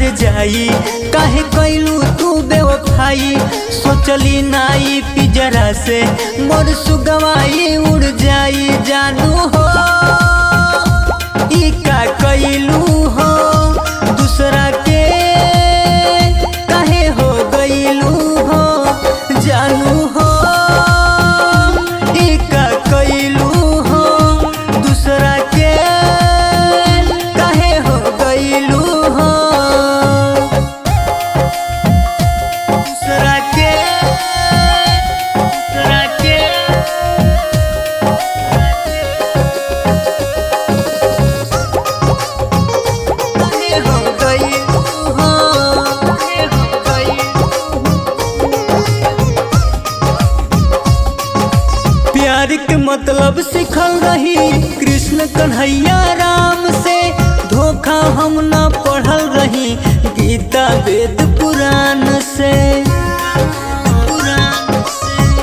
हर जाई, काहे कैलू तू बेवफाई। सोचली नाई पिजरा से मोर सुगवाई उड़ जाई। जानू हो ई का कैलू हो, दूसरा के काहे हो गईलू हो। जानू हो ई का कैलू हो, दूसरा के काहे हो गईलू हो। दूसरा के काहे हो गईलू हो, काहे हो गईलू। प्यार के मतलब सिखल रही कृष्ण कन्हैया राम से। धोखा हम ना पढ़ल रही गीता वेद पुराण से।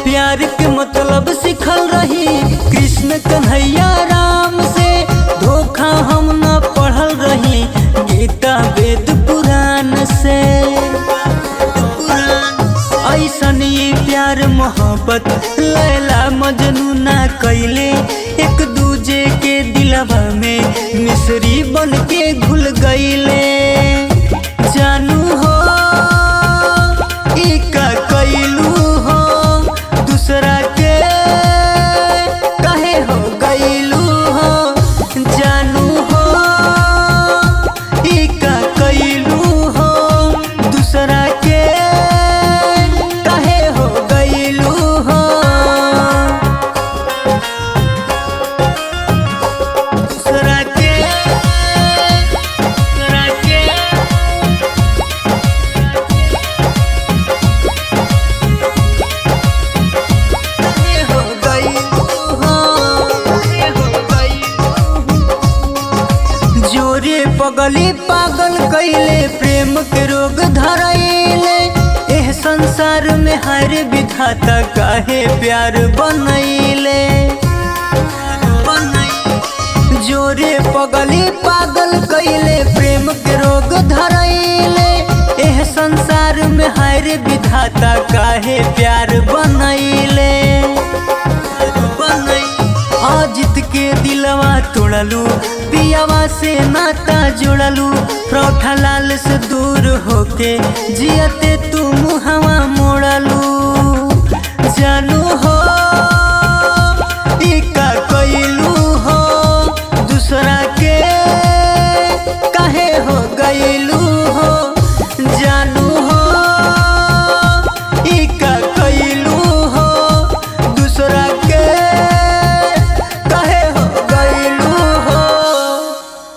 प्यार के मतलब सिखल रही कृष्ण कन्हैया राम से। धोखा हम ना पढ़ल रही गीता वेद पुराण से। ऐसन ये प्यार मोहब्बत लैला मजनू ना कैले, एक दूजे के दिलवा में मिसरी बन के घुल गईले। जानू हो ई का कैलू हो, दूसरा के काहे हो गईलू हो। जानू हो ई का कैलू हो, दूसरा के काहे हो गईलू हो। दूसरा के काहे हो गईलू हो, काहे हो गईलू। जोरे पगली पागल कैले, प्रेम के रोग धरैले। एह संसार में हर विधाता काहे प्यार बनैले। जोरे पगली पागल कैले, प्रेम के रोग धरैले। एह संसार में हर विधाता काहे प्यार बनैले। अजित के दिलवा तोड़लू, पियावा से नाता जोड़लू। प्रौठा लाल से दूर होके जियते तू मुहवा मोड़लू।